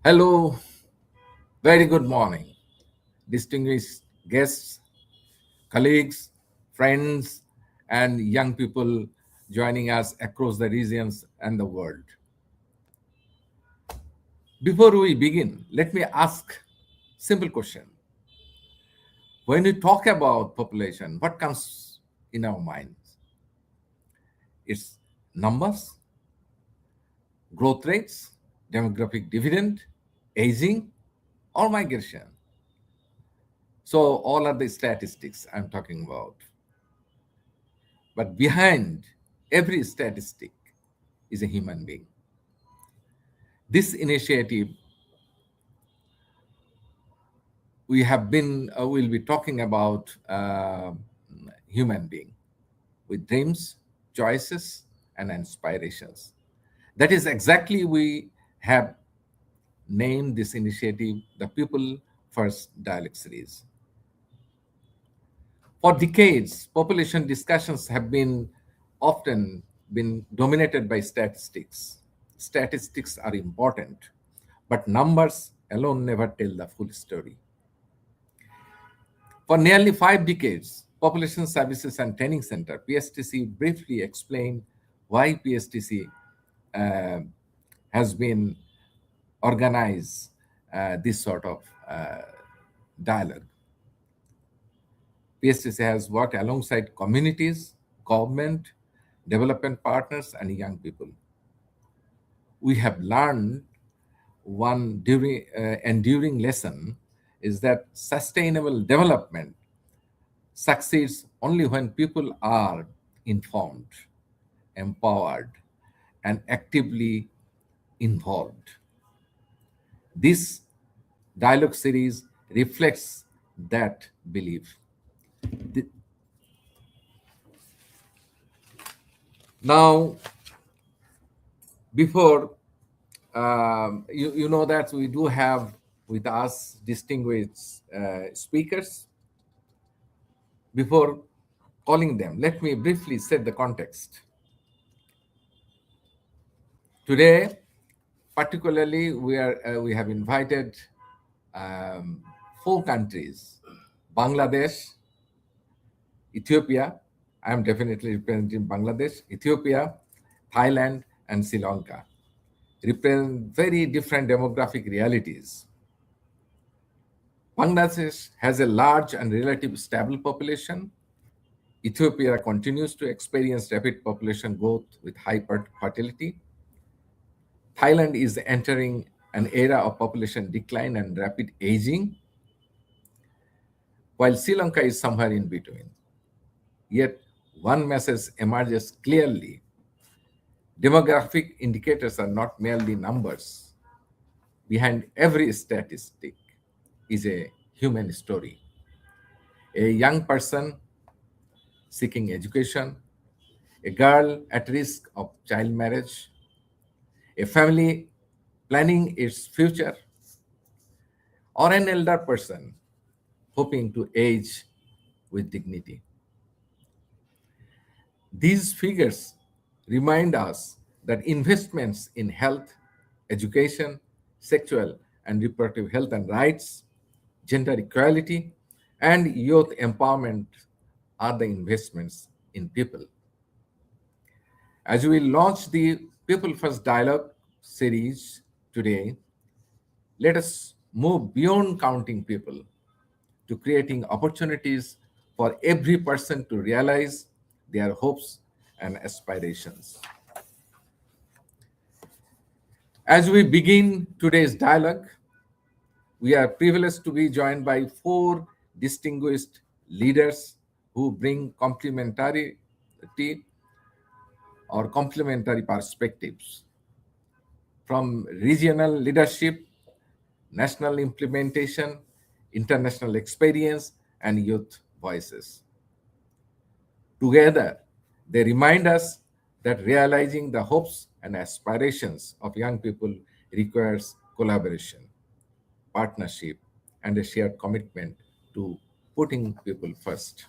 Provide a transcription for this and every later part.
Hello, very good morning, distinguished guests, colleagues, friends, and young people joining us across the regions and the world. Before we begin, let me ask simple question. When we talk about population, what comes in our minds? It's numbers, growth rates, demographic dividend, aging, or migration. So all are the statistics I'm talking about. But behind every statistic is a human being. This initiative, we'll be talking about human being with dreams, choices, and aspirations. That is exactly we have named this initiative the People First Dialogue Series. For decades, population discussions have been often been dominated by statistics. Statistics are important, but numbers alone never tell the full story. For nearly 5 decades, Population Services and Training Center, PSTC, briefly explained why PSTC uh, has been organized this sort of dialogue. PSTC has worked alongside communities, government, development partners, and young people. We have learned one enduring lesson is that sustainable development succeeds only when people are informed, empowered, and actively involved. This dialogue series reflects that belief. The- Now, before you know that we do have with us distinguished speakers. Before calling them, let me briefly set the context. Today, particularly, we have invited 4 countries: Bangladesh, Ethiopia. I am definitely representing Bangladesh, Ethiopia, Thailand, and Sri Lanka. Represent very different demographic realities. Bangladesh has a large and relatively stable population. Ethiopia continues to experience rapid population growth with high fertility. Thailand is entering an era of population decline and rapid aging, while Sri Lanka is somewhere in between. Yet, one message emerges clearly: demographic indicators are not merely numbers. Behind every statistic is a human story. A young person seeking education, a girl at risk of child marriage, a family planning its future, or an elder person hoping to age with dignity. These figures remind us that investments in health, education, sexual and reproductive health and rights, gender equality, and youth empowerment are the investments in people. As we launch the People First Dialogue series today, let us move beyond counting people to creating opportunities for every person to realize their hopes and aspirations. As we begin today's dialogue, we are privileged to be joined by 4 distinguished leaders who bring complementary perspectives from regional leadership, national implementation, international experience, and youth voices. Together, they remind us that realizing the hopes and aspirations of young people requires collaboration, partnership, and a shared commitment to putting people first.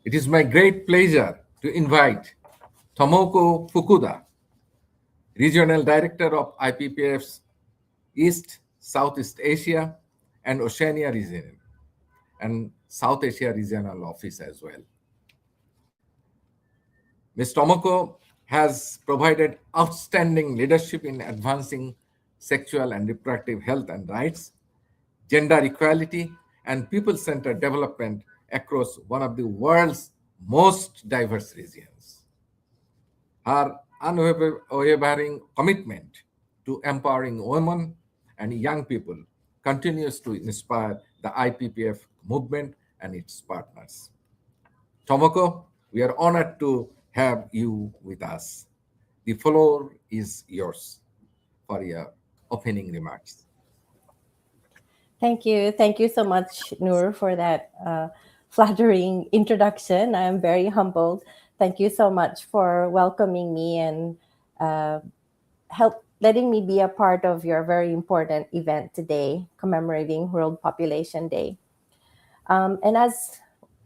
It is my great pleasure to invite Tomoko Fukuda, Regional Director of IPPF's East, Southeast Asia, and Oceania region, and South Asia Regional Office as well. Ms. Tomoko has provided outstanding leadership in advancing sexual and reproductive health and rights, gender equality, and people centered development across one of the world's most diverse regions. Her unwavering commitment to empowering women and young people continues to inspire the IPPF movement and its partners. Tomoko, we are honored to have you with us. The floor is yours for your opening remarks. Thank you. Thank you so much, Noor, for that flattering introduction. I'm very humbled. Thank you so much for welcoming me and letting me be a part of your very important event today, commemorating World Population Day. And as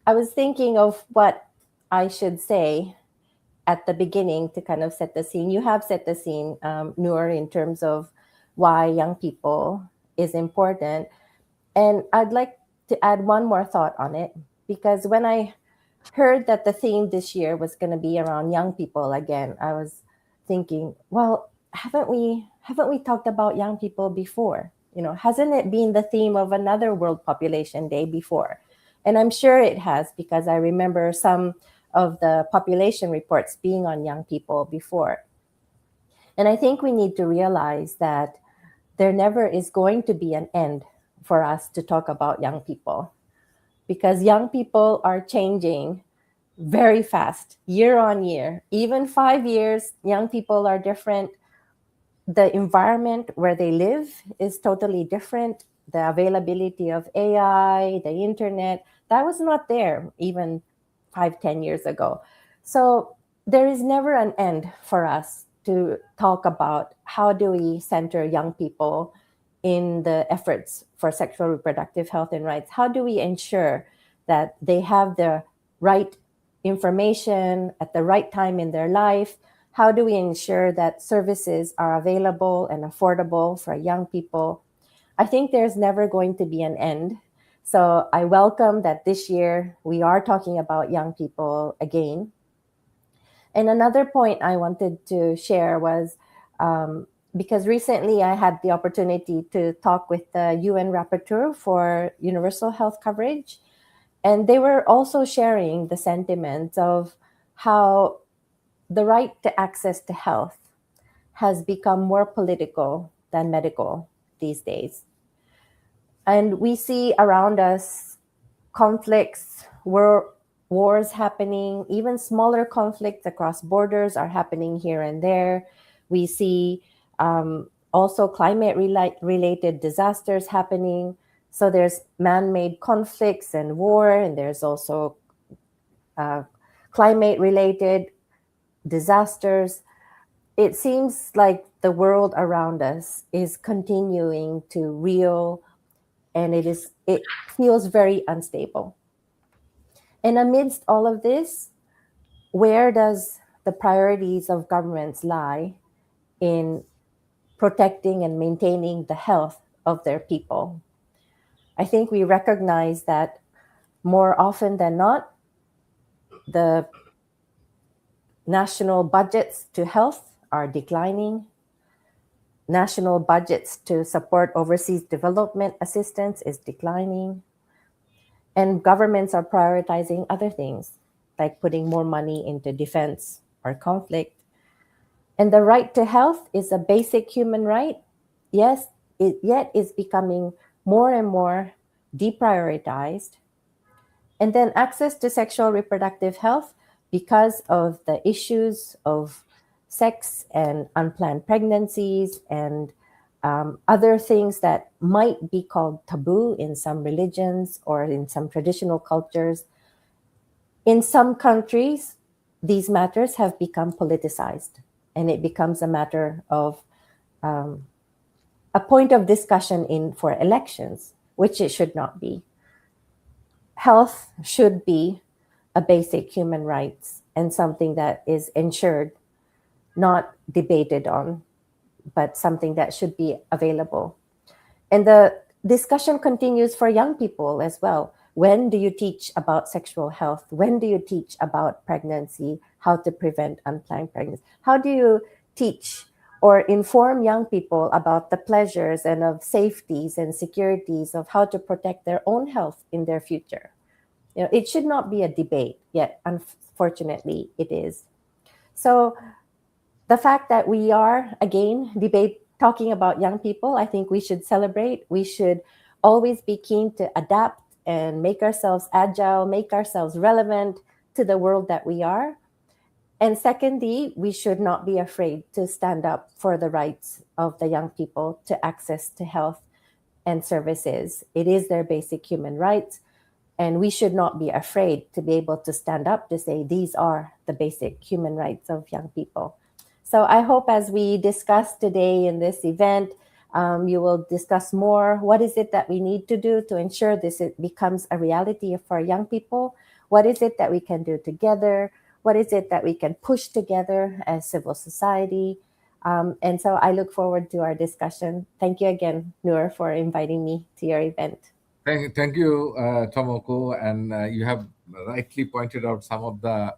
I was thinking of what I should say at the beginning to kind of set the scene, you have set the scene, Noor, in terms of why young people is important. And I'd like to add one more thought on it, because when I heard that the theme this year was going to be around young people again, I was thinking, well, haven't we talked about young people before? You know, hasn't it been the theme of another World Population Day before? And I'm sure it has, because I remember some of the population reports being on young people before. And I think we need to realize that there never is going to be an end for us to talk about young people, because young people are changing very fast year on year. Even 5 years, young people are different. The environment where they live is totally different. The availability of AI, the internet, that was not there even 5-10 years ago. So there is never an end for us to talk about how do we center young people in the efforts for sexual reproductive health and rights. How do we ensure that they have the right information at the right time in their life? How do we ensure that services are available and affordable for young people? I think there's never going to be an end. So I welcome that this year we are talking about young people again. And another point I wanted to share was because recently I had the opportunity to talk with the UN Rapporteur for Universal Health Coverage. And they were also sharing the sentiments of how the right to access to health has become more political than medical these days. And we see around us conflicts, wars happening, even smaller conflicts across borders are happening here and there. We see also climate-related disasters happening. So there's man-made conflicts and war, and there's also climate-related disasters. It seems like the world around us is continuing to reel, and it feels very unstable. And amidst all of this, where does the priorities of governments lie in protecting and maintaining the health of their people? I think we recognize that more often than not, the national budgets to health are declining. National budgets to support overseas development assistance is declining. And governments are prioritizing other things, like putting more money into defense or conflict. And the right to health is a basic human right. Yes, it yet is becoming more and more deprioritized. And then access to sexual reproductive health, because of the issues of sex and unplanned pregnancies and other things that might be called taboo in some religions or in some traditional cultures. In some countries, these matters have become politicized, and it becomes a matter of a point of discussion for elections, which it should not be. Health should be a basic human rights and something that is ensured not debated on, but something that should be available. And the discussion continues for young people as well. When do you teach about sexual health? When do you teach about pregnancy, how to prevent unplanned pregnancy? How do you teach or inform young people about the pleasures and of safeties and securities of how to protect their own health in their future? It should not be a debate, yet unfortunately it is. So the fact that we are again debate talking about young people, I think we should celebrate. We should always be keen to adapt and make ourselves agile, make ourselves relevant to the world that we are. And secondly, we should not be afraid to stand up for the rights of the young people to access to health and services. It is their basic human rights. And we should not be afraid to be able to stand up to say these are the basic human rights of young people. So I hope as we discuss today in this event, you will discuss more. What is it that we need to do to ensure this becomes a reality for young people? What is it that we can do together? What is it that we can push together as civil society? And so I look forward to our discussion. Thank you again, Noor, for inviting me to your event. Thank you, Tomoko, and you have rightly pointed out some of the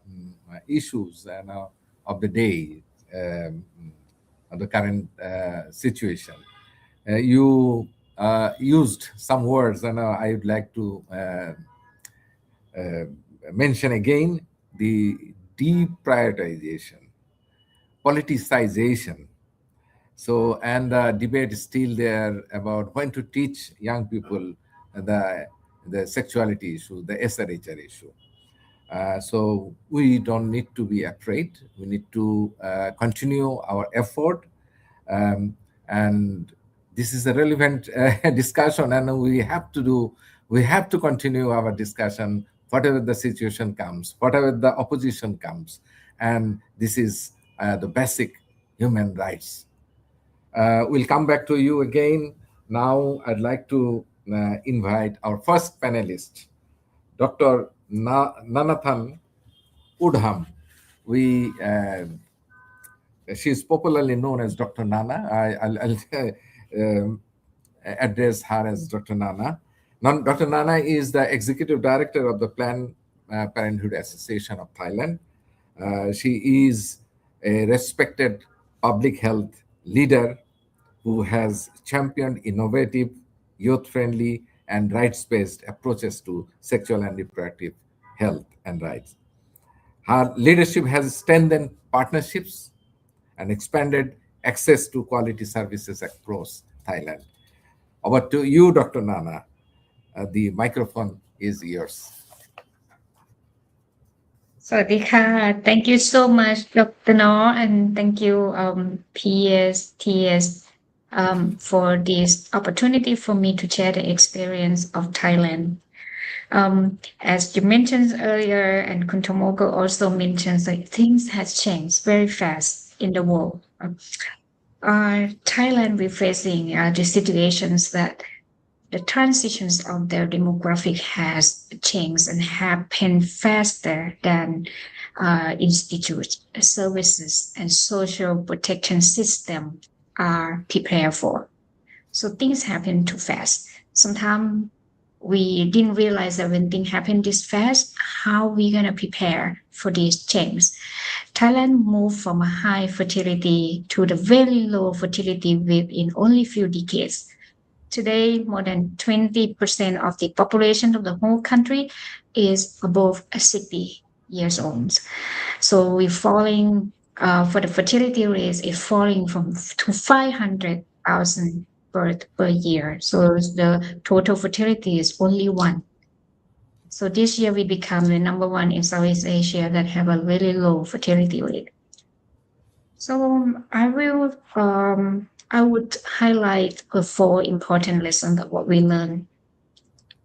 issues and of the day, of the current situation. You used some words, and I would like to uh, mention again the deprioritization, politicization. So, and the debate is still there about when to teach young people the sexuality issue, the SRHR issue. So we don't need to be afraid. We need to continue our effort, um, and this is a relevant discussion, and we have to continue our discussion, whatever the situation comes, whatever the opposition comes, and this is the basic human rights. We'll come back to you again. Now, I'd like to invite our first panelist, Dr. Nanathan Udham. We She is popularly known as Dr. Nana. I'll address her as Dr. Nana. Dr. Nana is the executive director of the Planned Parenthood Association of Thailand. She is a respected public health leader who has championed innovative, youth friendly, and rights based approaches to sexual and reproductive health and rights. Her leadership has strengthened partnerships and expanded access to quality services across Thailand. Over to you, Dr. Nana. The microphone is yours. Sawadee. Thank you so much, Dr. No, and thank you, PSTS, for this opportunity for me to share the experience of Thailand. As you mentioned earlier, and Kuntomoko also mentions that things has changed very fast in the world. Thailand, we're facing the situations that the transitions of their demographic has changed and happened faster than institutes, services, and social protection system are prepared for. So things happen too fast. Sometimes we didn't realize that when things happen this fast, how we gonna prepare for these changes. Thailand moved from a high fertility to the very low fertility within only few decades. Today, more than 20% of the population of the whole country is above 60 years old. So we're falling, for the fertility rate is falling from to 500,000 birth per year. So the total fertility is only one. So this year we become the number one in Southeast Asia that have a very low fertility rate. So I would highlight the four important lessons of what we learned.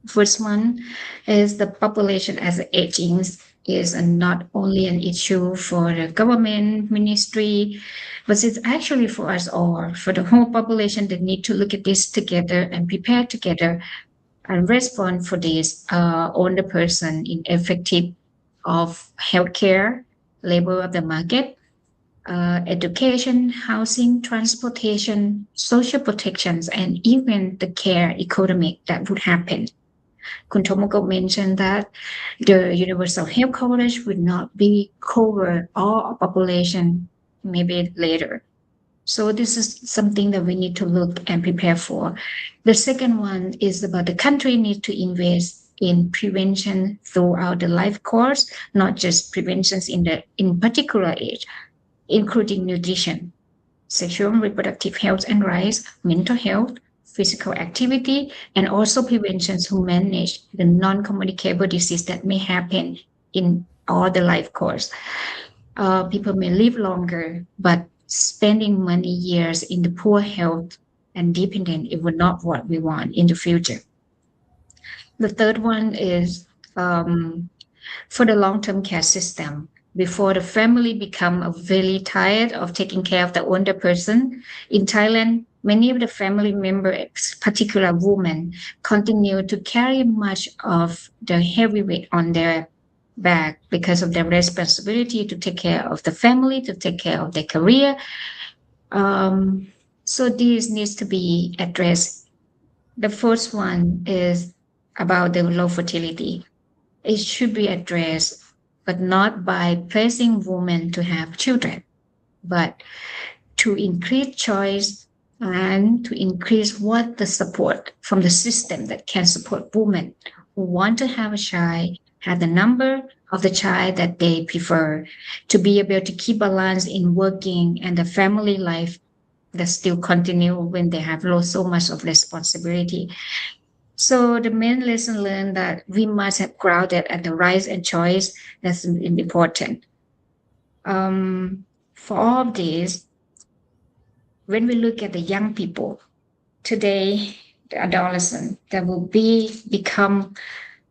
First one is the population as aging is not only an issue for the government ministry, but it's actually for us all, for the whole population that need to look at this together and prepare together and respond for this on the person in effective of healthcare, labor of the market, education, housing, transportation, social protections, and even the care economic that would happen. Kun Tomoko mentioned that the universal health coverage would not be cover all population maybe later. So this is something that we need to look and prepare for. The second one is about the country need to invest in prevention throughout the life course, not just preventions in particular age, including nutrition, sexual and reproductive health and rights, mental health, physical activity, and also preventions who manage the non-communicable disease that may happen in all the life course. People may live longer, but spending many years in the poor health and dependent, it would not what we want in the future. The third one is for the long-term care system. Before the family become very tired of taking care of the older person, in Thailand, many of the family members, particular women, continue to carry much of the heavy weight on their back because of their responsibility to take care of the family, to take care of their career. Um, so this needs to be addressed. The first one is about the low fertility. It should be addressed, but not by pressing women to have children, but to increase choice and to increase what the support from the system that can support women who want to have a child, have the number of the child that they prefer, to be able to keep balance in working and the family life that still continue when they have lost so much of responsibility. So the main lesson learned that we must have grounded at the rights and choice. That's important. For all of this, when we look at the young people today, the adolescent that will become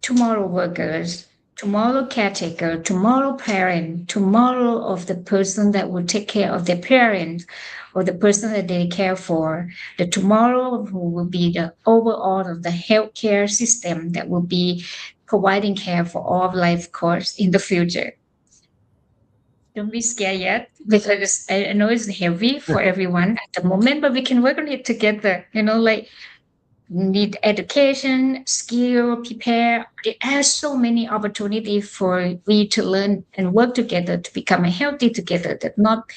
tomorrow workers, tomorrow caretaker, tomorrow parent, tomorrow of the person that will take care of their parents or the person that they care for, the tomorrow who will be the overall of the healthcare system that will be providing care for all of life course in the future. Don't be scared yet because I know it's heavy for everyone at the moment, but we can work on it together. Like need education, skill, prepare. There are so many opportunities for we to learn and work together to become a healthy together, that not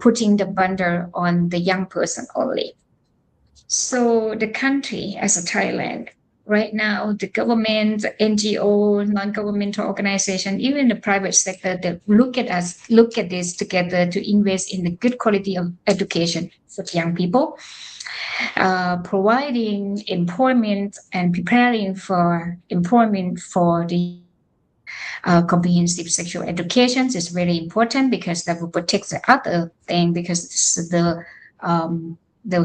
putting the burden on the young person only. So the country as a Thailand, right now, the government, NGO, non-governmental organization, even the private sector, that look at this together to invest in the good quality of education for young people, providing employment and preparing for employment for the young people. Comprehensive sexual education is very important because that will protect the other thing, because it's the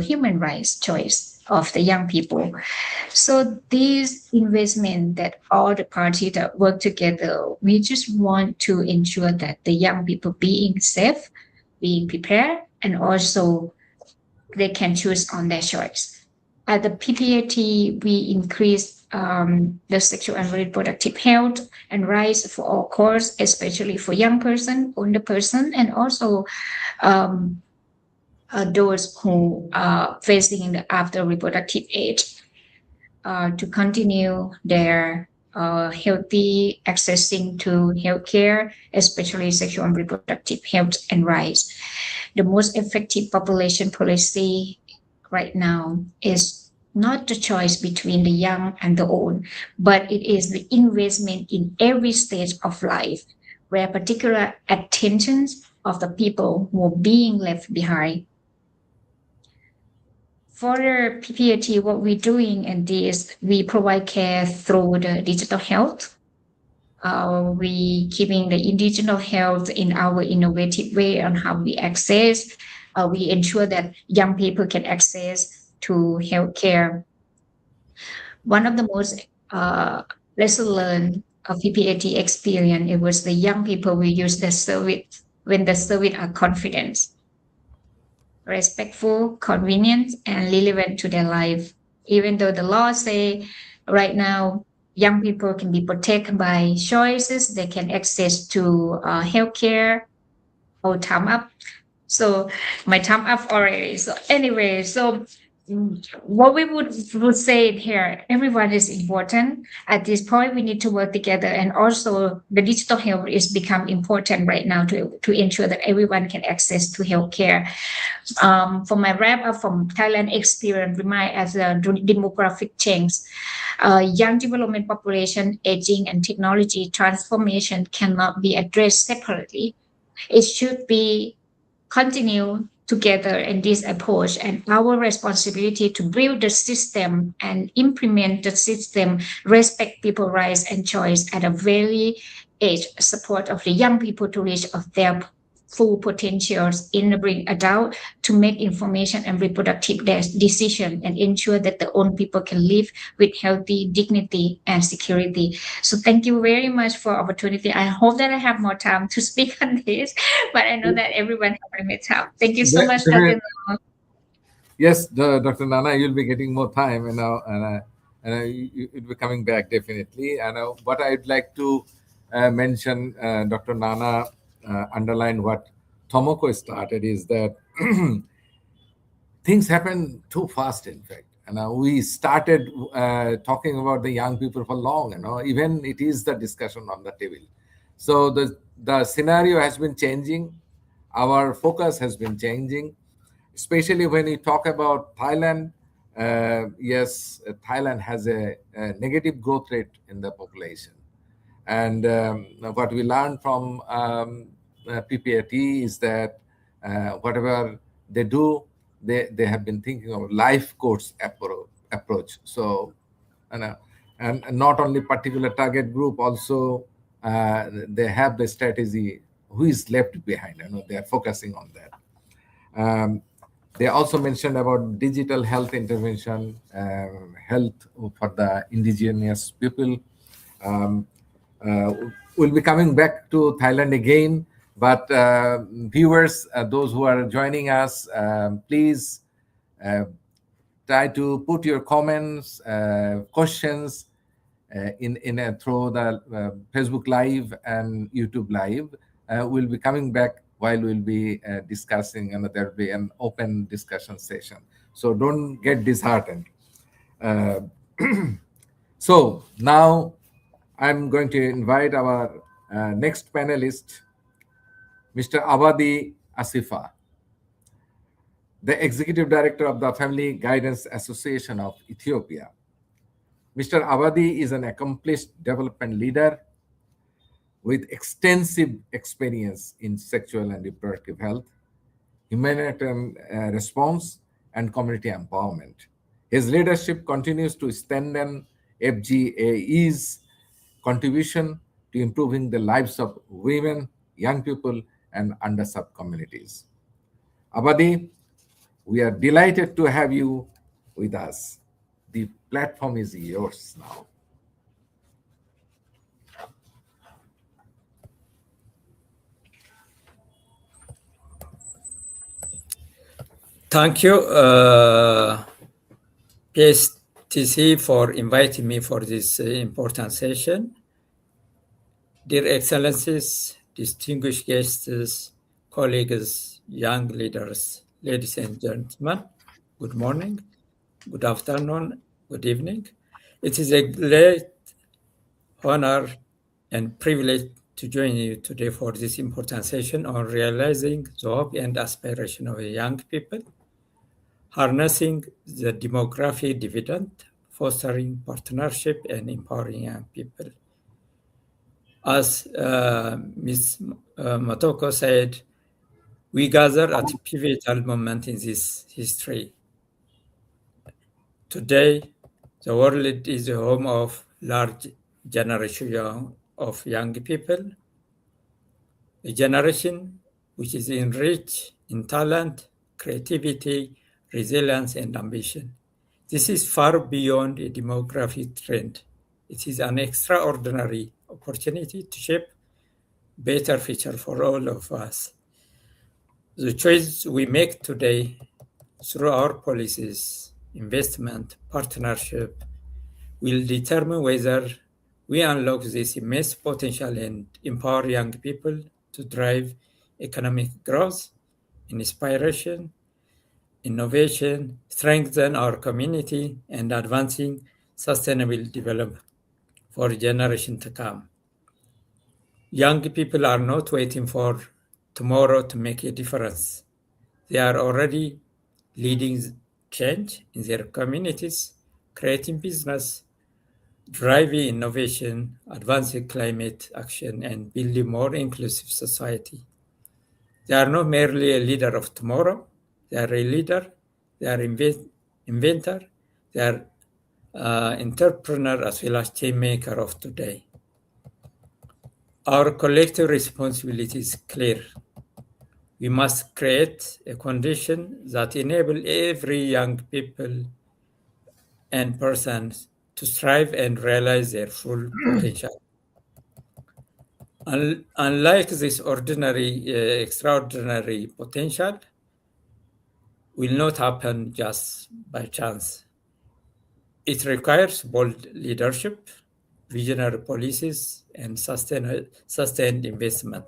human rights choice of the young people. So these investment that all the parties that work together, we just want to ensure that the young people being safe, being prepared, and also they can choose on their choice. At the PPAT, we increase the sexual and reproductive health and rights for all course, especially for young person, older person, and also um, those who are facing the after reproductive age, to continue their healthy accessing to healthcare, especially sexual and reproductive health and rights. The most effective population policy right now is not the choice between the young and the old, but it is the investment in every stage of life, where particular attentions of the people who are being left behind. For the PPAT, what we're doing in this, we provide care through the digital health. We keeping the indigenous health in our innovative way on how we access. We ensure that young people can access to healthcare. One of the most lesson learned of PPAT experience, it was the young people we use the service when the service are confident, respectful, convenient, and relevant to their life. Even though the law say right now young people can be protected by choices, they can access to healthcare, Oh, time up. So my time up already. So anyway, so what we would say here, everyone is important. At this point, we need to work together, and also the digital health is become important right now to ensure that everyone can access to healthcare. For my wrap up from Thailand experience, remind as a demographic change, young development population aging and technology transformation cannot be addressed separately. It should be continue together in this approach, and our responsibility to build the system and implement the system, respect people rights and choice at a very age, support of the young people to reach of their full potentials in the bring adult to make information and reproductive decision and ensure that the own people can live with healthy dignity and security. So thank you very much for opportunity. I hope that I have more time to speak on this, but I know that everyone has limited time. Thank you so much, Definitely. Dr. Yes, Dr. Nana, you'll be getting more time, you'll be coming back definitely. And what I'd like to mention, Dr. Nana underline what Tomoko started is that things happen too fast, in fact. And we started talking about the young people for long, even it is the discussion on the table. So the scenario has been changing, our focus has been changing, especially when we talk about Thailand. Yes, Thailand has a negative growth rate in the population. And what we learned from PPAT is that whatever they do, they have been thinking of life course approach. So, and not only particular target group, also they have the strategy who is left behind. They are focusing on that. They also mentioned about digital health intervention, health for the indigenous people. Um, uh, we'll be coming back to Thailand again, but viewers, those who are joining us, please uh, try to put your comments, questions in through the Facebook Live and YouTube Live. We'll be coming back while we'll be discussing, and there'll be an open discussion session. So don't get disheartened. Uh, so now I'm going to invite our next panelist, Mr. Abadi Asifa, the Executive Director of the Family Guidance Association of Ethiopia. Mr. Abadi is an accomplished development leader with extensive experience in sexual and reproductive health, humanitarian response, and community empowerment. His leadership continues to strengthen FGAE's contribution to improving the lives of women, young people, and underserved communities. Abadi, we are delighted to have you with us. The platform is yours now. Thank you, PSTC, for inviting me for this important session. Dear Excellencies, distinguished guests, colleagues, young leaders, ladies and gentlemen, good morning, good afternoon, good evening. It is a great honor and privilege to join you today for this important session on realizing the hope and aspiration of young people, harnessing the demographic dividend, fostering partnership, and empowering young people. As Ms. Motoko said, we gather at a pivotal moment in this history. Today, the world is the home of large generation of young people, a generation which is enriched in talent, creativity, resilience, and ambition. This is far beyond a demographic trend. It is an extraordinary opportunity to shape better future for all of us. The choice we make today through our policies, investment, partnership, will determine whether we unlock this immense potential and empower young people to thrive economic growth, inspiration, innovation, strengthen our community, and advancing sustainable development for generations to come. Young people are not waiting for tomorrow to make a difference. They are already leading change in their communities, creating business, driving innovation, advancing climate action, and building more inclusive society. They are not merely a leader of tomorrow, they are a leader, they are inventor, they are entrepreneur as well as change maker of today. Our collective responsibility is clear. We must create a condition that enable every young people and persons to strive and realize their full potential. Unlike this extraordinary potential, will not happen just by chance. It requires bold leadership, visionary policies, and sustained investment.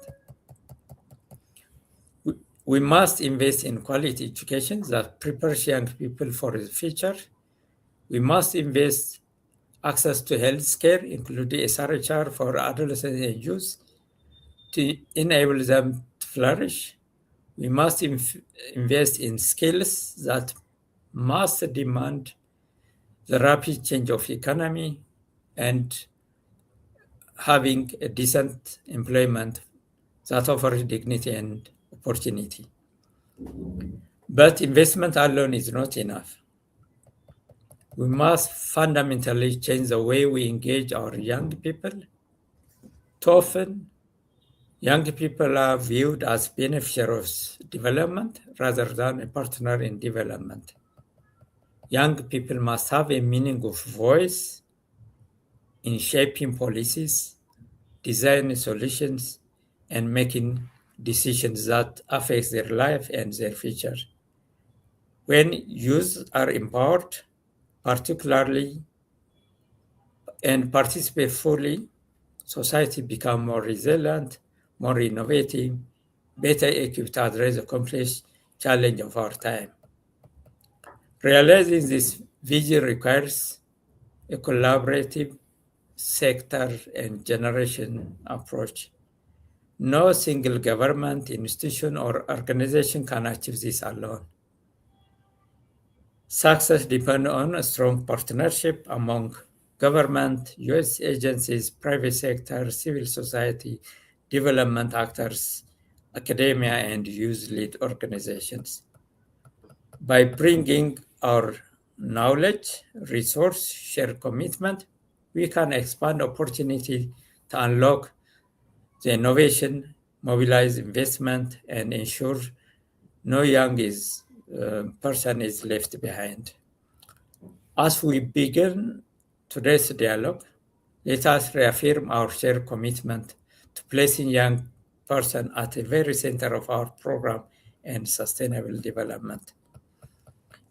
We must invest in quality education that prepares young people for the future. We must invest access to health care, including SRHR for adolescents and youth, to enable them to flourish. We must invest in skills that must demand the rapid change of economy and having a decent employment that offers dignity and opportunity. But investment alone is not enough. We must fundamentally change the way we engage our young people. Too often, young people are viewed as beneficiaries of development rather than a partner in development. Young people must have a meaningful voice in shaping policies, designing solutions, and making decisions that affect their life and their future. When youth are empowered, particularly and participate fully, society becomes more resilient, more innovative, better equipped to address the complex challenge of our time. Realizing this vision requires a collaborative sector and generation approach. No single government, institution, or organization can achieve this alone. Success depends on a strong partnership among government, US agencies, private sector, civil society, development actors, academia, and youth-led organizations. By bringing our knowledge, resource, share commitment, we can expand opportunity to unlock the innovation, mobilize investment, and ensure no young person is left behind. As we begin today's dialogue, let us reaffirm our shared commitment to placing young person at the very center of our program and sustainable development.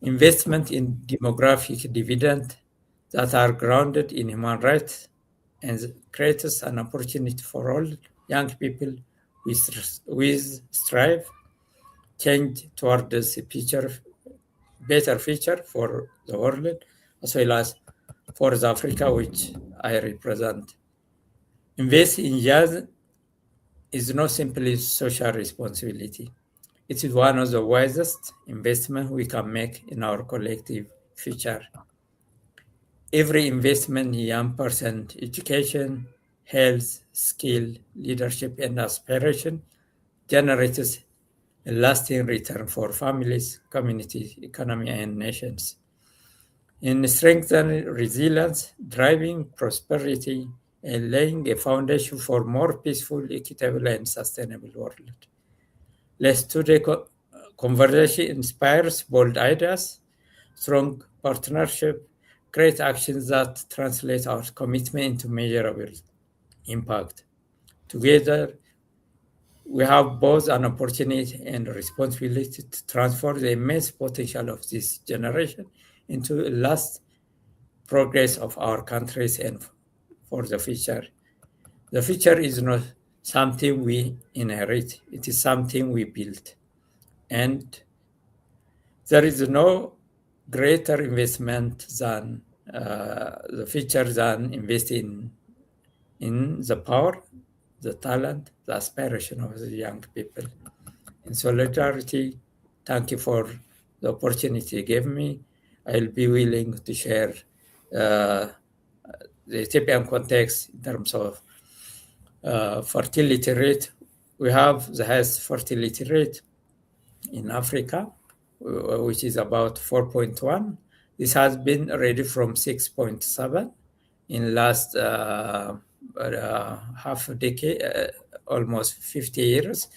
Investment in demographic dividend that are grounded in human rights and creates an opportunity for all young people with strive change towards a better future for the world as well as for the Africa which I represent. Invest in youth is not simply social responsibility. It is one of the wisest investments we can make in our collective future. Every investment in young person education, health, skill, leadership, and aspiration generates a lasting return for families, communities, economy, and nations. In strengthening resilience, driving prosperity, and laying a foundation for more peaceful, equitable, and sustainable world. Today's conversation inspires bold ideas, strong partnership, great actions that translate our commitment into measurable impact. Together, we have both an opportunity and a responsibility to transform the immense potential of this generation into a lasting progress of our countries and for the future. The future is not something we inherit. It is something we build. And there is no greater investment than the future than investing in the power, the talent, the aspiration of the young people. In solidarity, thank you for the opportunity you gave me. I'll be willing to share the Ethiopian context in terms of fertility rate. We have the highest fertility rate in Africa, which is about 4.1. This has been already from 6.7 in last half a decade, almost 50 years.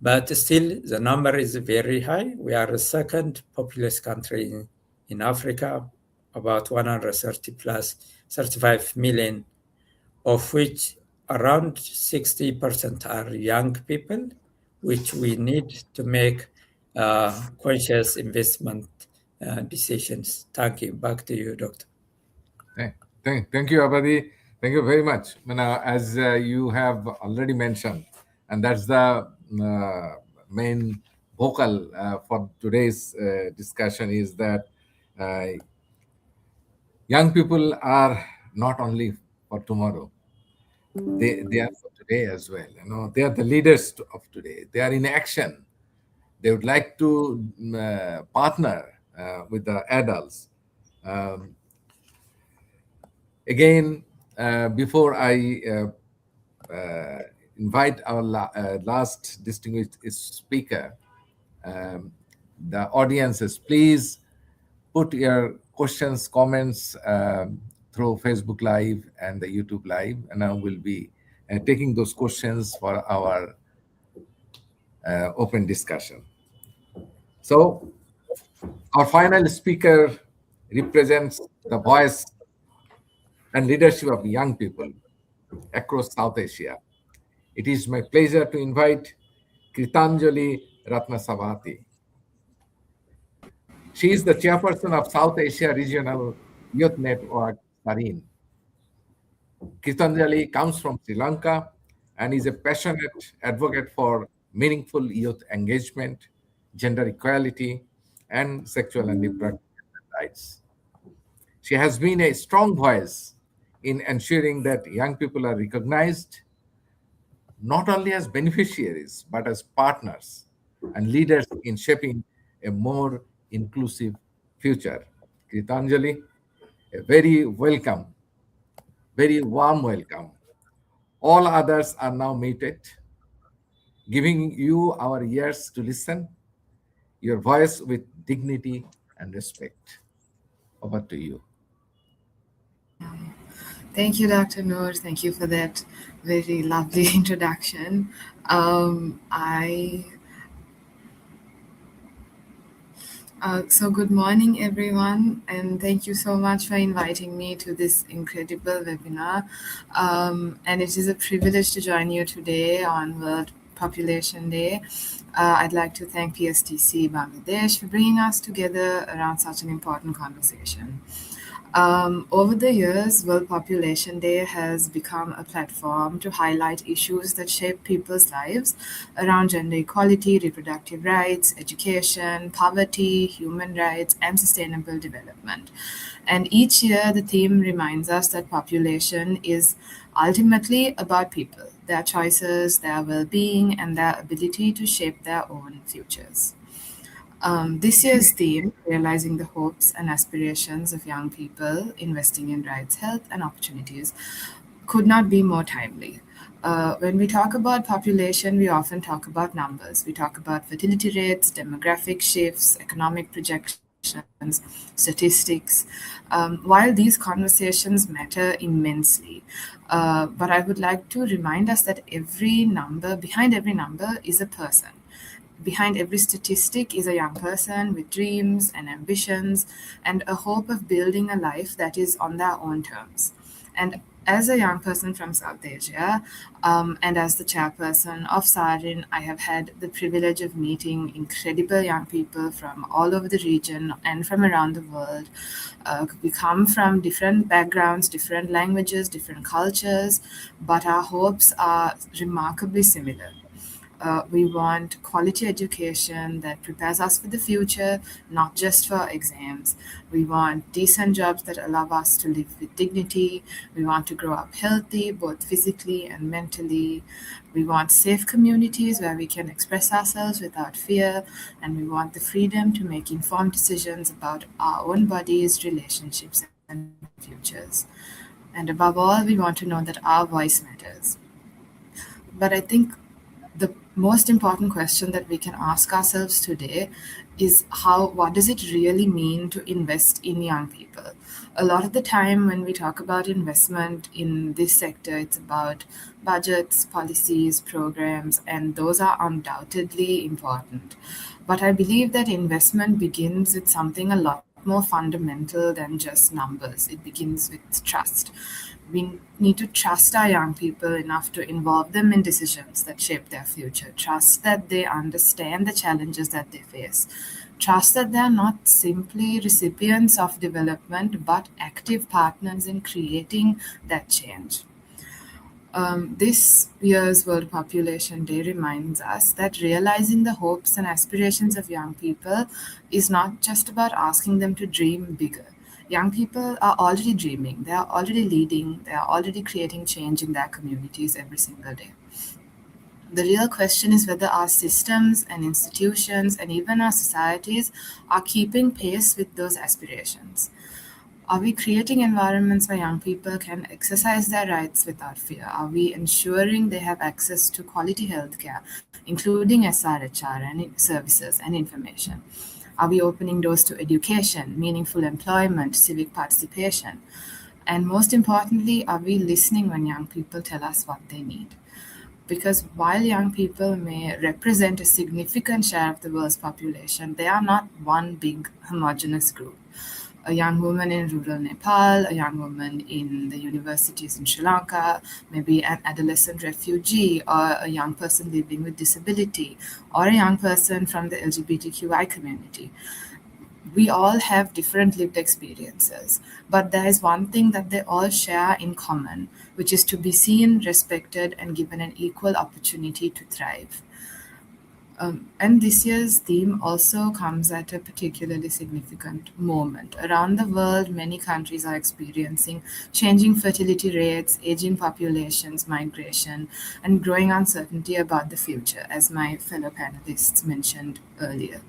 But still, the number is very high. We are the second populous country in Africa, about 130 plus 35 million, of which around 60% are young people, which we need to make conscious investment decisions. Thank you. Back to you, Doctor. Thank you, Abadi. Thank you very much. As you have already mentioned, and that's the main vocal for today's discussion, is that uh, young people are not only for tomorrow; they are for today as well. They are the leaders of today. They are in action. They would like to partner with the adults. Um, Again, before I invite our last distinguished speaker, um, the audiences, please put your questions, comments through Facebook Live and the YouTube Live, and I will be taking those questions for our open discussion. So, our final speaker represents the voice and leadership of young people across South Asia. It is my pleasure to invite Kritanjali Ratnasabati. She is the chairperson of South Asia Regional Youth Network, SARIN. Kritanjali comes from Sri Lanka and is a passionate advocate for meaningful youth engagement, gender equality, and sexual and reproductive rights. She has been a strong voice in ensuring that young people are recognized not only as beneficiaries, but as partners and leaders in shaping a more inclusive future. Kritanjali, a very warm welcome. All others are now muted, giving you our ears to listen, your voice with dignity and respect. Over to you. Thank you, Dr. Noor. Thank you for that very lovely introduction. So good morning, everyone, and thank you so much for inviting me to this incredible webinar. And it is a privilege to join you today on World Population Day. I'd like to thank PSTC Bangladesh for bringing us together around such an important conversation. Over the years, World Population Day has become a platform to highlight issues that shape people's lives around gender equality, reproductive rights, education, poverty, human rights, and sustainable development. And each year, the theme reminds us that population is ultimately about people, their choices, their well being, and their ability to shape their own futures. This year's theme, realizing the hopes and aspirations of young people, investing in rights, health, and opportunities, could not be more timely. When we talk about population, we often talk about numbers. We talk about fertility rates, demographic shifts, economic projections, statistics. While these conversations matter immensely, but I would like to remind us that behind every number is a person. Behind every statistic is a young person with dreams and ambitions and a hope of building a life that is on their own terms. And as a young person from South Asia, and as the chairperson of SARIN, I have had the privilege of meeting incredible young people from all over the region and from around the world. We come from different backgrounds, different languages, different cultures, but our hopes are remarkably similar. We want quality education that prepares us for the future, not just for exams. We want decent jobs that allow us to live with dignity. We want to grow up healthy, both physically and mentally. We want safe communities where we can express ourselves without fear. And we want the freedom to make informed decisions about our own bodies, relationships, and futures. And above all, we want to know that our voice matters. But I think the most important question that we can ask ourselves today is what does it really mean to invest in young people? A lot of the time when we talk about investment in this sector, it's about budgets, policies, programs, and those are undoubtedly important. But I believe that investment begins with something a lot more fundamental than just numbers. It begins with trust. We need to trust our young people enough to involve them in decisions that shape their future. Trust that they understand the challenges that they face. Trust that they're not simply recipients of development, but active partners in creating that change. This year's World Population Day reminds us that realizing the hopes and aspirations of young people is not just about asking them to dream bigger. Young people are already dreaming, they are already leading, they are already creating change in their communities every single day. The real question is whether our systems and institutions and even our societies are keeping pace with those aspirations. Are we creating environments where young people can exercise their rights without fear? Are we ensuring they have access to quality healthcare, including SRHR and services and information? Are we opening doors to education, meaningful employment, civic participation? And most importantly, are we listening when young people tell us what they need? Because while young people may represent a significant share of the world's population, they are not one big homogeneous group. A young woman in rural Nepal, a young woman in the universities in Sri Lanka, maybe an adolescent refugee, or a young person living with disability, or a young person from the LGBTQI community. We all have different lived experiences, but there is one thing that they all share in common, which is to be seen, respected, and given an equal opportunity to thrive. And this year's theme also comes at a particularly significant moment. Around the world, many countries are experiencing changing fertility rates, aging populations, migration, and growing uncertainty about the future, as my fellow panelists mentioned earlier.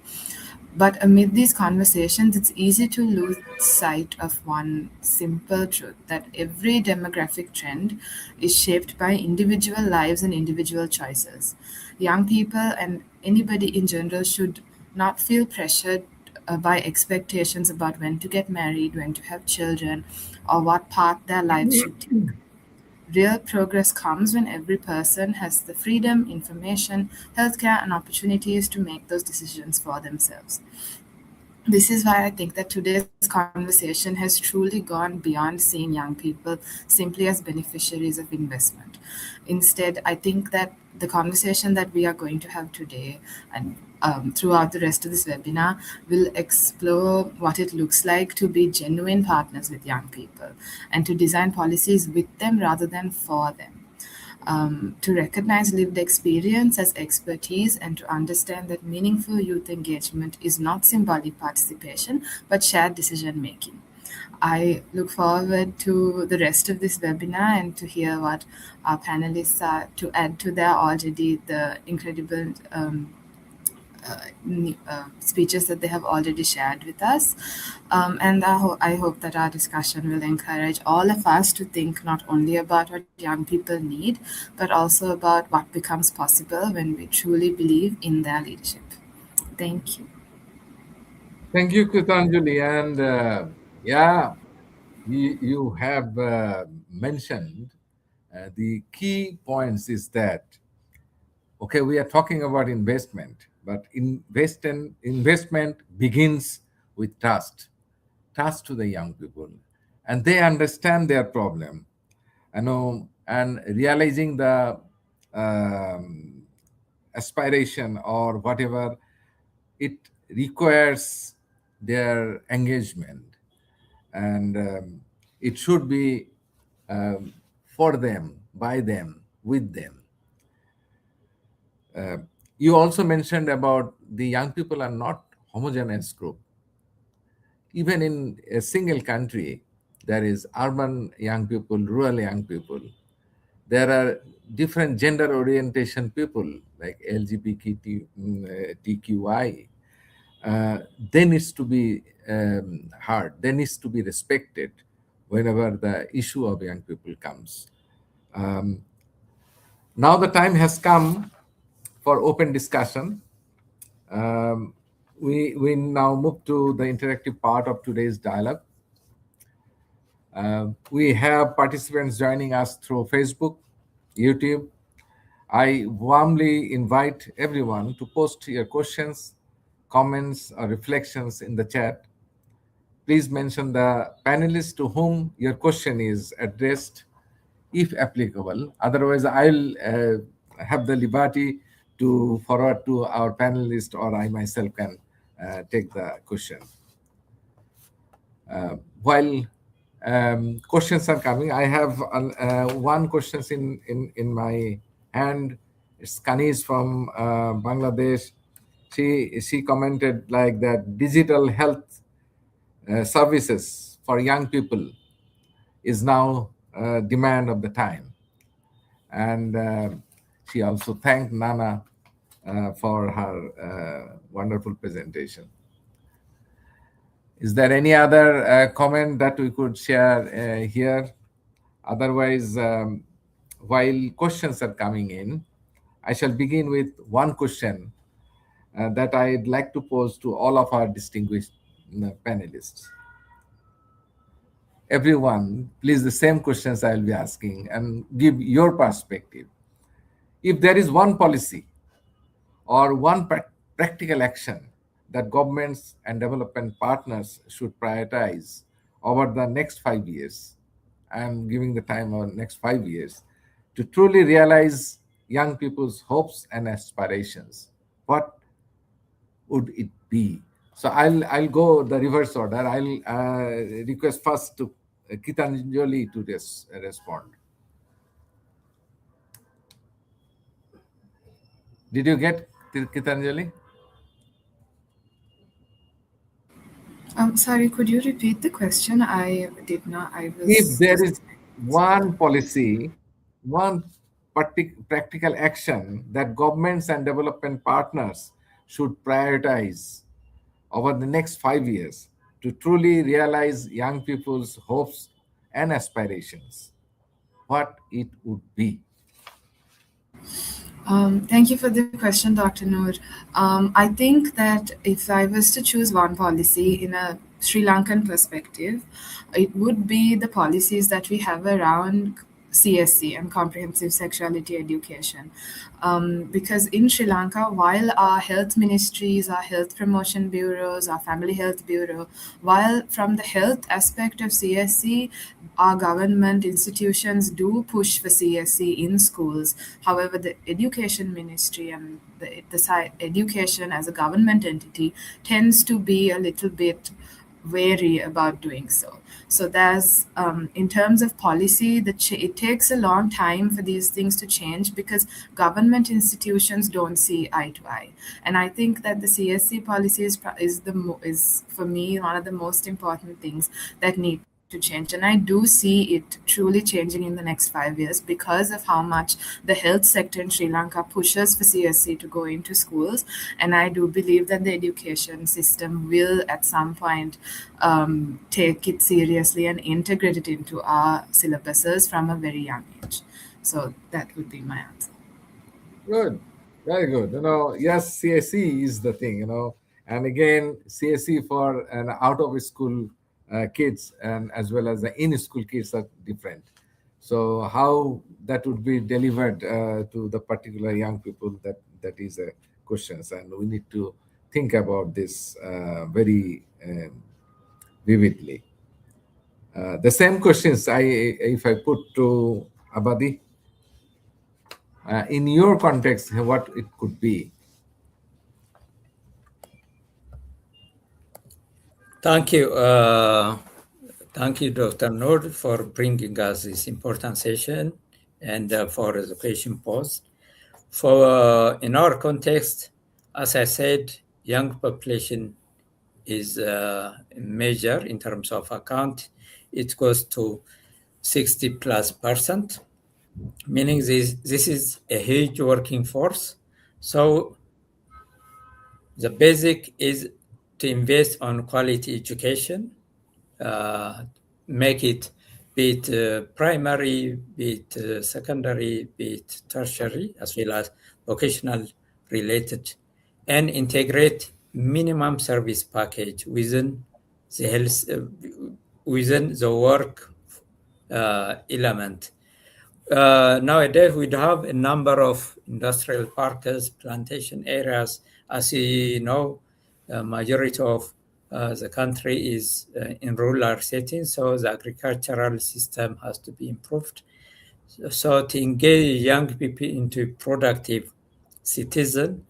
But amid these conversations, it's easy to lose sight of one simple truth that every demographic trend is shaped by individual lives and individual choices. Young people and anybody in general should not feel pressured by expectations about when to get married, when to have children, or what path their lives should take. Real progress comes when every person has the freedom, information, healthcare, and opportunities to make those decisions for themselves. This is why I think that today's conversation has truly gone beyond seeing young people simply as beneficiaries of investment. Instead, I think that the conversation that we are going to have today and throughout the rest of this webinar will explore what it looks like to be genuine partners with young people and to design policies with them rather than for them. To recognize lived experience as expertise and to understand that meaningful youth engagement is not symbolic participation, but shared decision making. I look forward to the rest of this webinar and to hear what our panelists are to add to their already the incredible speeches that they have already shared with us. And I hope that our discussion will encourage all of us to think not only about what young people need, but also about what becomes possible when we truly believe in their leadership. Thank you. Thank you, Kutanjali. And you have mentioned the key points is that, okay, we are talking about investment, but investment begins with trust to the young people. And they understand their problem. and realizing the um, aspiration or whatever, it requires their engagement, and it should be um, for them, by them, with them. Uh, you also mentioned about the young people are not homogeneous group. Even in a single country, there is urban young people, rural young people. There are different gender orientation people like LGBTQI. They needs to be heard. They needs to be respected whenever the issue of young people comes. Um, Now the time has come for open discussion. Um, we now move to the interactive part of today's dialogue. We have participants joining us through Facebook, YouTube. I warmly invite everyone to post your questions, comments, or reflections in the chat. Please mention the panelist to whom your question is addressed, if applicable. Otherwise, I'll have the liberty to forward to our panelist, or I myself can take the question. While questions are coming, I have one question in my hand. It's Kaniz from Bangladesh. She commented like that digital health services for young people is now demand of the time, and she also thanked Nana for her wonderful presentation. Is there any other comment that we could share here? Otherwise, while questions are coming in, I shall begin with one question that I'd like to pose to all of our distinguished panelists. Everyone, please, the same questions I'll be asking and give your perspective. If there is one policy or one practical action that governments and development partners should prioritize over the next 5 years, I'm giving the time over next 5 years, to truly realize young people's hopes and aspirations, what would it be? So I'll go the reverse order. I'll request first to Kitanjali to respond. Did you get Kitanjali? Sorry, could you repeat the question? I did not. I If was there just. is one policy, one practical action that governments and development partners should prioritize over the next 5 years to truly realize young people's hopes and aspirations, what it would be? Thank you for the question, Dr. Noor. I think that if I was to choose one policy in a Sri Lankan perspective, it would be the policies that we have around CSC and comprehensive sexuality education. Because in Sri Lanka, while our health ministries, our health promotion bureaus, our family health bureau, while from the health aspect of CSC, our government institutions do push for CSC in schools. However, the education ministry and the education as a government entity tends to be a little bit wary about doing so. So there's, in terms of policy, it takes a long time for these things to change because government institutions don't see eye to eye. And I think that the CSC policy is for me one of the most important things that need to change. And I do see it truly changing in the next 5 years because of how much the health sector in Sri Lanka pushes for CSC to go into schools. And I do believe that the education system will at some point take it seriously and integrate it into our syllabuses from a very young age. So that would be my answer. Good, very good. Yes, CSE is the thing. And again, CSE for an out of school kids and as well as the in school kids are different. So how that would be delivered to the particular young people, that is a question, and we need to think about this very vividly. The same questions if I put to Abadi, in your context, what it could be. Thank you. Thank you, Dr. Noor, for bringing us this important session and for the question posed. For in our context, as I said, young population is major in terms of account. It goes to 60+%, meaning this is a huge working force. So the basic is to invest on quality education, make it be it primary, be it secondary, be it tertiary, as well as vocational related, and integrate minimum service package within the health, within the work element. Nowadays, we have a number of industrial parks, plantation areas. As you know, majority of the country is in rural settings, so the agricultural system has to be improved. So to engage young people into productive citizen,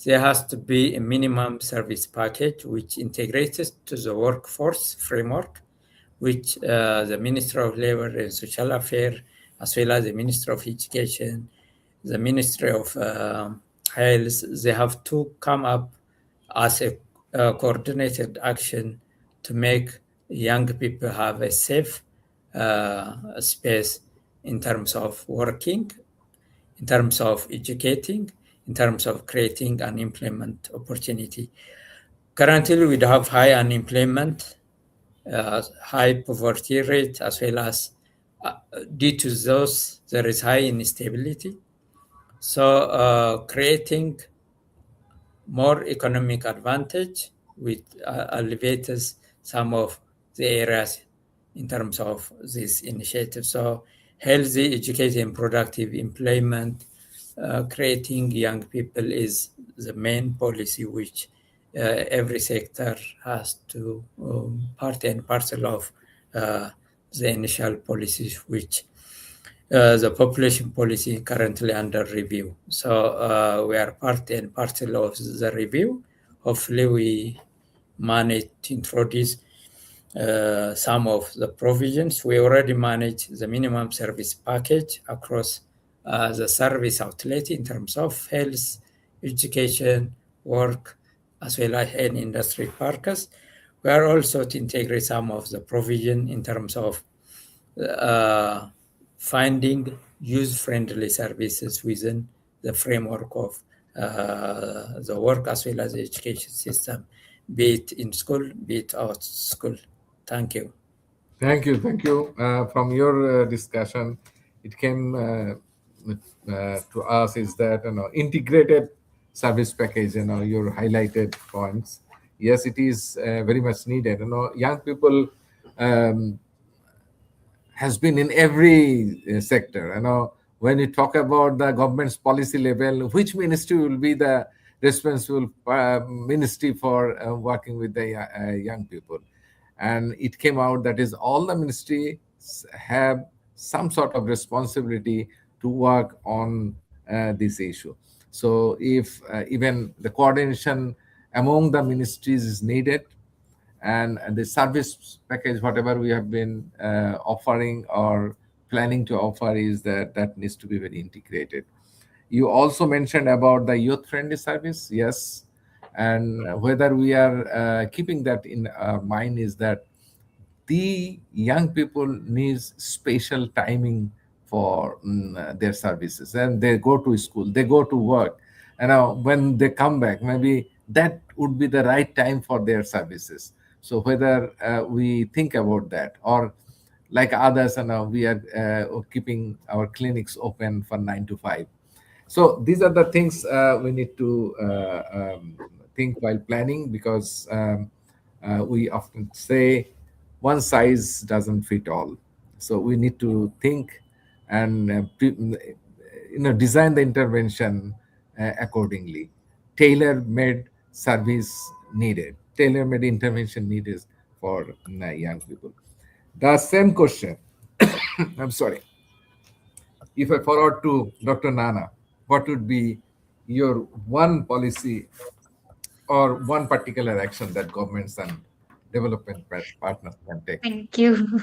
there has to be a minimum service package which integrates to the workforce framework, which the Minister of Labor and Social Affairs, as well as the Minister of Education, the Ministry of Health, they have to come up as a coordinated action to make young people have a safe space in terms of working, in terms of educating, in terms of creating an employment opportunity. Currently, we have high unemployment, high poverty rate, as well as due to those, there is high instability. So creating more economic advantage with alleviates some of the areas in terms of this initiative. So healthy, educated, and productive employment, creating young people is the main policy which every sector has to part and parcel of the initial policies which the population policy currently under review. So we are part and parcel of the review. Hopefully we manage to introduce some of the provisions. We already manage the minimum service package across the service outlet in terms of health, education, work, as well as in industry parks. We are also to integrate some of the provision in terms of finding user-friendly services within the framework of the work as well as the education system, be it in school, be it out school. Thank you. Thank you. Thank you. From your discussion, it came to us is that integrated service package. Your highlighted points. Yes, it is very much needed. Young people has been in every sector. When you talk about the government's policy level, which ministry will be the responsible ministry for working with the young people? And it came out that is all the ministries have some sort of responsibility to work on this issue. So if even the coordination among the ministries is needed, and the service package whatever we have been offering or planning to offer is that needs to be very integrated. You also mentioned about the youth friendly service. Yes, and whether we are keeping that in our mind is that the young people needs special timing for their services, and they go to school, they go to work, and when they come back maybe that would be the right time for their services. So whether we think about that, or like others, we are keeping our clinics open for 9 to 5. So these are the things we need to think while planning, because we often say one size doesn't fit all. So we need to think and design the intervention accordingly. Tailor-made service needed, tailor-made intervention needed for young people. The same question, I'm sorry, if I forward to Dr. Nana, what would be your one policy or one particular action that governments and development partners can take? Thank you.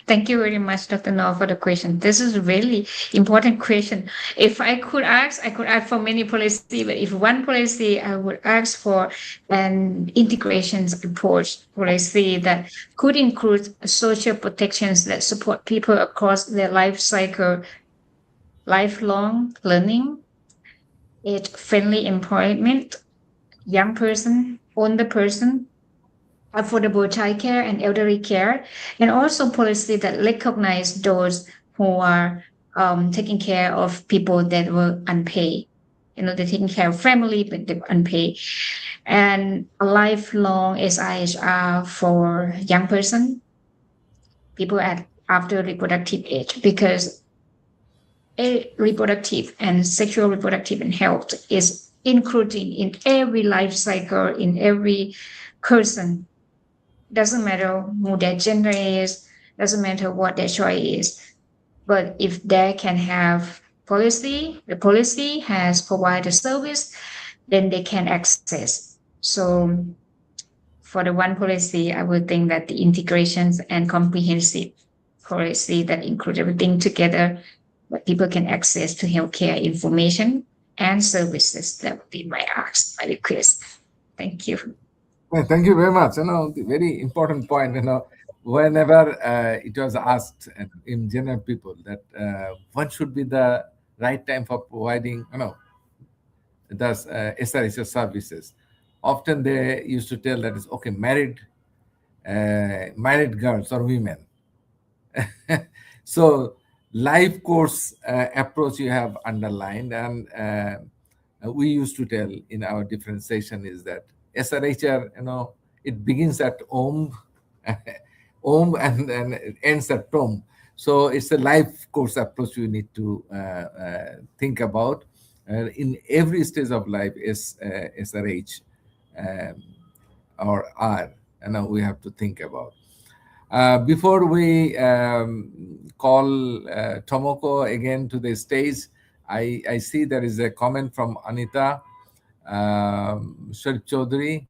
Thank you very much, Dr. Noor, for the question. This is a really important question. If I could ask for many policy, but if one policy, I would ask for an integrations approach policy that could include social protections that support people across their life cycle, lifelong learning, age-friendly employment, young person, older person, affordable childcare and elderly care, and also policy that recognize those who are taking care of people that were unpaid. They're taking care of family, but they're unpaid. And a lifelong SIHR for young person, people at after reproductive age, because reproductive and sexual reproductive and health is including in every life cycle, in every person. Doesn't matter who their gender is, doesn't matter what their choice is. But if they can have policy, the policy has provided service, then they can access. So for the one policy, I would think that the integrations and comprehensive policy that include everything together, that people can access to healthcare information and services. That would be my ask, my request. Thank you. Well, thank you very much. The very important point, whenever it was asked in general people that what should be the right time for providing, the SRHS services, often they used to tell that it's okay, married girls or women. So life course approach you have underlined, and we used to tell in our differentiation is that SRHR, it begins at home, home, and it ends at home. So it's a life course approach you need to think about. In every stage of life is SRH um, or R, we have to think about. Before we call Tomoko again to the stage, I see there is a comment from Anita Sharif Chaudhary,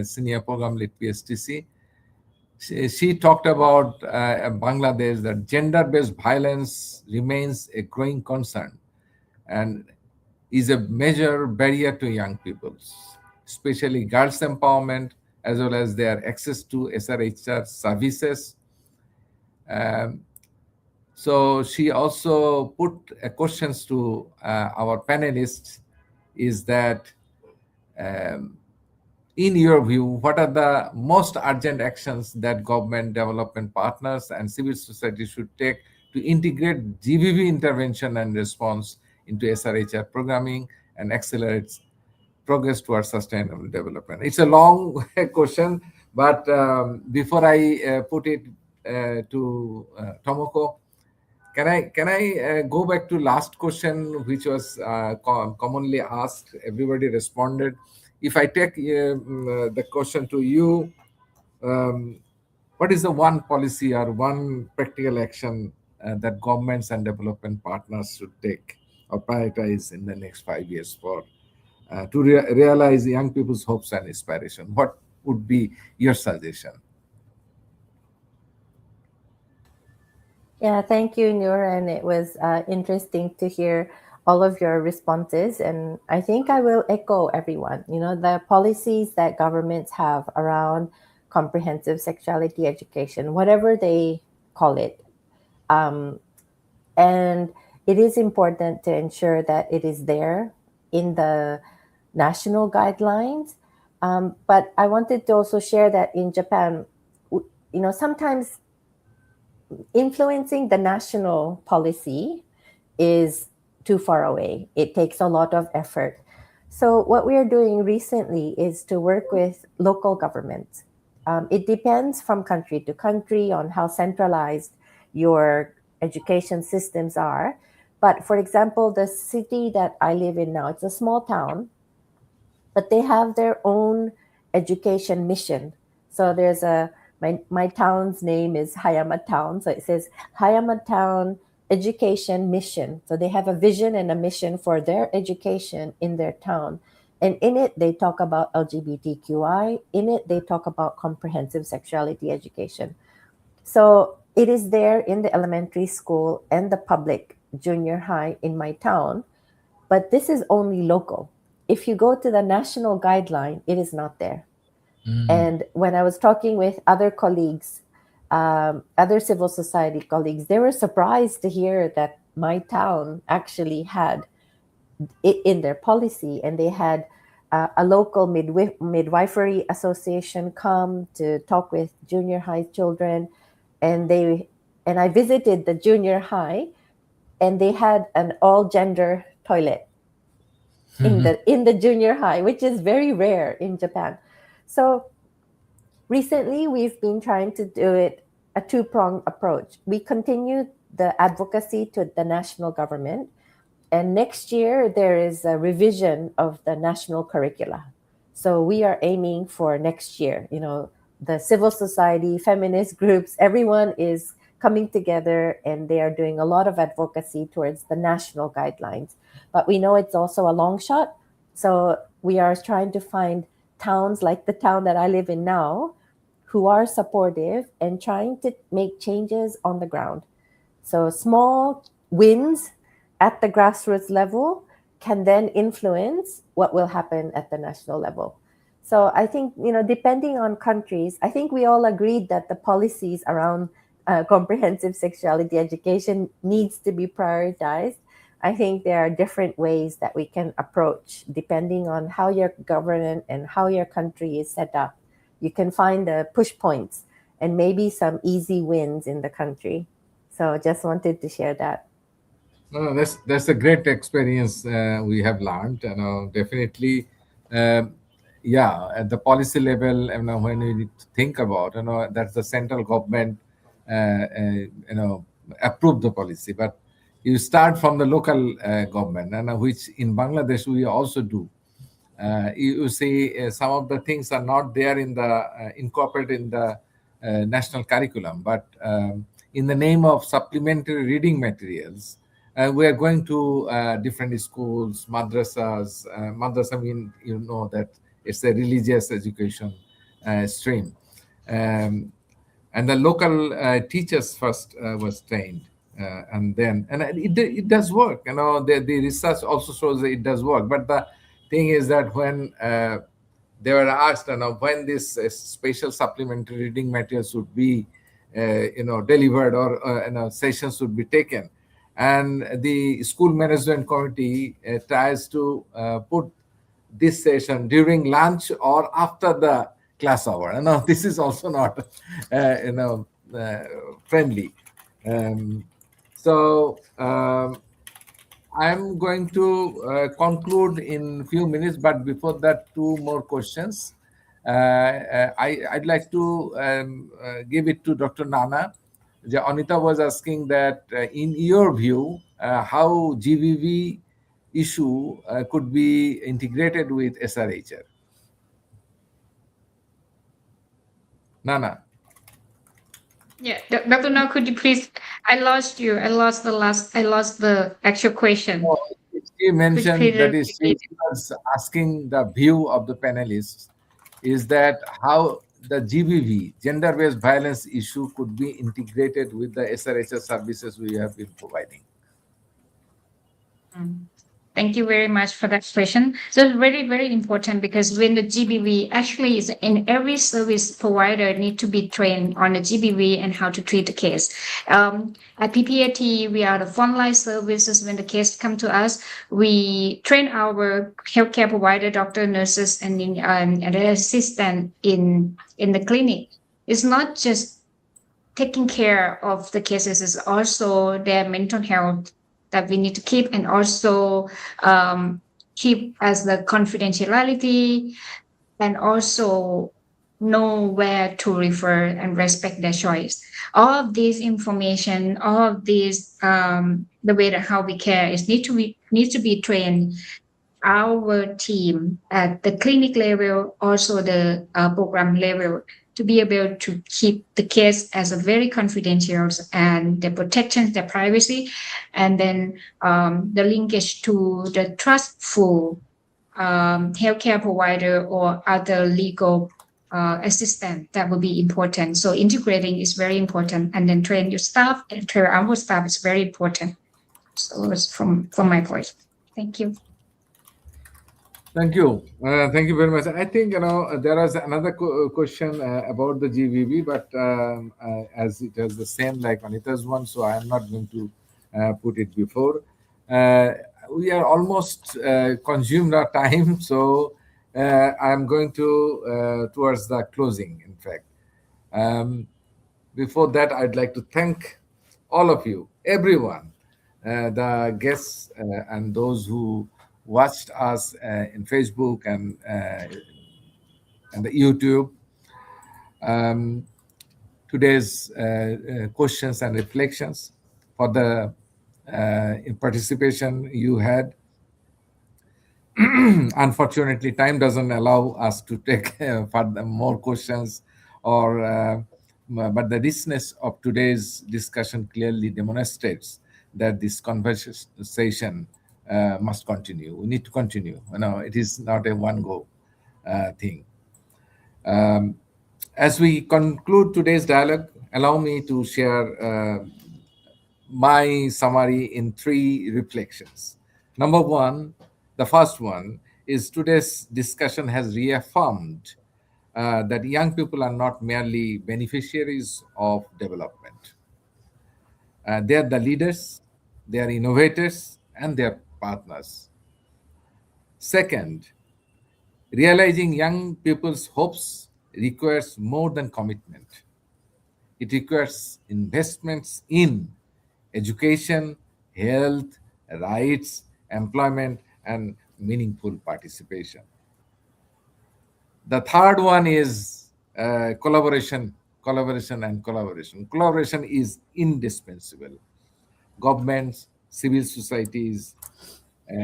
Senior Program Lead PSTC. She talked about Bangladesh, that gender-based violence remains a growing concern and is a major barrier to young people, especially girls' empowerment, as well as their access to SRHR services. Um, so she also put questions to our panelists, is that in your view, what are the most urgent actions that government, development partners, and civil society should take to integrate GBV intervention and response into SRHR programming and accelerate progress towards sustainable development? It's a long question, but before I put it to Tomoko, can I go back to last question, which was commonly asked? Everybody responded. If I take the question to you, um, what is the one policy or one practical action that governments and development partners should take or prioritize in the next 5 years for to realize young people's hopes and aspiration? What would be your suggestion? Yeah, thank you, Noor. And it was interesting to hear all of your responses. And I think I will echo everyone. The policies that governments have around comprehensive sexuality education, whatever they call it. And it is important to ensure that it is there in the national guidelines. But I wanted to also share that in Japan, sometimes influencing the national policy is too far away. It takes a lot of effort. So what we are doing recently is to work with local governments. It depends from country to country on how centralized your education systems are. But for example, the city that I live in now, it's a small town, but they have their own education mission. So there's a My town's name is Hayama Town. So it says Hayama Town Education Mission. So they have a vision and a mission for their education in their town. And in it, they talk about LGBTQI. In it, they talk about comprehensive sexuality education. So it is there in the elementary school and the public junior high in my town, but this is only local. If you go to the national guideline, it is not there. And when I was talking with other colleagues, other civil society colleagues, they were surprised to hear that my town actually had it in their policy, and they had a local midwifery association come to talk with junior high children, and I visited the junior high, and they had an all gender toilet in the junior high, which is very rare in Japan. So recently, we've been trying to do it a two-pronged approach. We continue the advocacy to the national government, and next year there is a revision of the national curricula. So we are aiming for next year. The civil society, feminist groups, everyone is coming together, and they are doing a lot of advocacy towards the national guidelines. But we know it's also a long shot. So we are trying to find towns like the town that I live in now who are supportive and trying to make changes on the ground. So small wins at the grassroots level can then influence what will happen at the national level. So I think, depending on countries, I think we all agreed that the policies around comprehensive sexuality education needs to be prioritized. I think there are different ways that we can approach depending on how your government and how your country is set up. You can find the push points and maybe some easy wins in the country. So just wanted to share that. No, that's a great experience we have learned. Definitely, yeah. At the policy level, when we need to think about, that's the central government, approve the policy, but you start from the local government, and which in Bangladesh we also do. You see, some of the things are not there in the incorporated in the national curriculum, but in the name of supplementary reading materials, we are going to different schools, madrasas. Madrasa mean that it's a religious education stream, and the local teachers first was trained, and it does work. The research also shows that it does work. But the thing is that when they were asked, when this special supplementary reading materials should be, delivered, or sessions should be taken, and the school management committee tries to put this session during lunch or after the class hour. This is also not, friendly. So I'm going to conclude in a few minutes, but before that, two more questions. I'd like to give it to Dr. Nana. Anita was asking that, in your view, how GBV issue could be integrated with SRHR. Nana. Yeah, Dr. Now, could you please? I lost you. I lost the actual question. She mentioned please that is, she repeat was asking the view of the panelists, is that how the GBV, gender-based violence issue, could be integrated with the SRHR services we have been providing. Thank you very much for that question. So it's very, very important, because when the GBV actually is in every service provider need to be trained on the GBV and how to treat the case. At PPAT, we are the frontline services. When the case come to us, we train our healthcare provider, doctor, nurses, and the assistant in the clinic. It's not just taking care of the cases, it's also their mental health that we need to keep, and also keep as the confidentiality, and also know where to refer and respect their choice. All of this information, all of this, the way that how we care is needs to be trained. Our team at the clinic level, also the program level, to be able to keep the case as a very confidential and the protection, the privacy, and then the linkage to the trustful healthcare provider or other legal assistant, that will be important. So integrating is very important, and then train your staff and train our staff is very important. So it's from my point. Thank you. Thank you. Thank you very much. I think, there is another question about the GVB, but as it is the same like Anita's one, so I am not going to put it before. We are almost consumed our time, so I'm going to towards the closing, in fact. Before that, I'd like to thank all of you, everyone, the guests and those who watched us in Facebook and the YouTube. Today's questions and reflections for the participation you had. Unfortunately, time doesn't allow us to take further more questions, but the richness of today's discussion clearly demonstrates that this conversation must continue. We need to continue. It is not a one-go thing. As we conclude today's dialogue, allow me to share my summary in 3 reflections. Number one, the first one is today's discussion has reaffirmed that young people are not merely beneficiaries of development. They are the leaders, they are innovators, and they are partners. Second, realizing young people's hopes requires more than commitment. It requires investments in education, health, rights, employment, and meaningful participation. The third one is collaboration, and collaboration. Collaboration is indispensable. Governments, civil societies,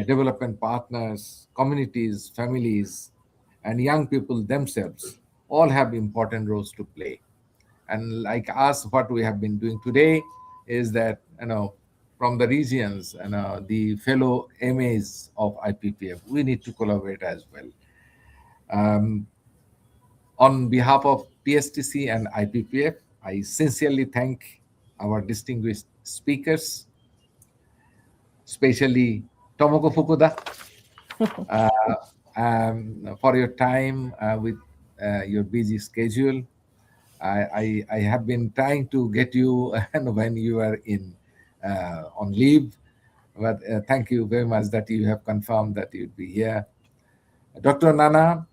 development partners, communities, families, and young people themselves all have important roles to play. And like us, what we have been doing today is that, from the regions and the fellow MAs of IPPF, we need to collaborate as well. On behalf of PSTC and IPPF, I sincerely thank our distinguished speakers, especially Tomoko Fukuda, for your time with your busy schedule. I have been trying to get you when you are on leave, but thank you very much that you have confirmed that you'd be here. Dr. Nana,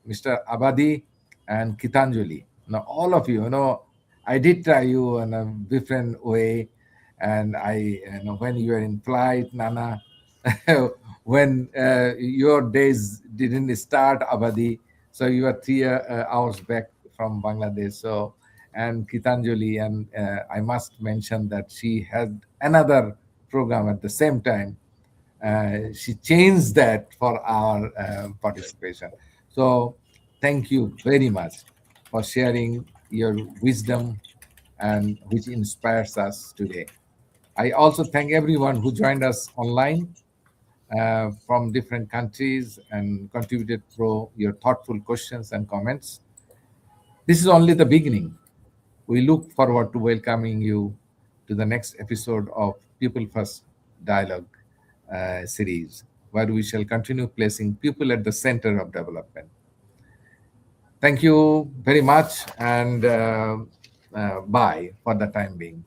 Mr. Abadi, and Kitanjali. Now, all of you, I did try you in a different way, and when you were in flight, Nana, when your days didn't start, Abadi, so you are 3 hours back from Bangladesh. So, and Kitanjali, and I must mention that she had another program at the same time. She changed that for our participation. So thank you very much for sharing your wisdom and which inspires us today. I also thank everyone who joined us online from different countries and contributed through your thoughtful questions and comments. This is only the beginning. We look forward to welcoming you to the next episode of People First Dialogue series, where we shall continue placing people at the center of development. Thank you very much, and bye for the time being.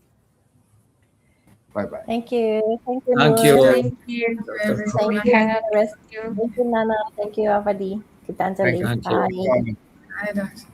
Bye-bye. Thank you. Thank you, Thank Noor. you. Thank you, Dr. Thank everyone. you, Thank Rest. you. Thank you, Nana. Thank you, Avadi. Thank Kitanjali. you. Thank you. Bye. Hi, Doctor.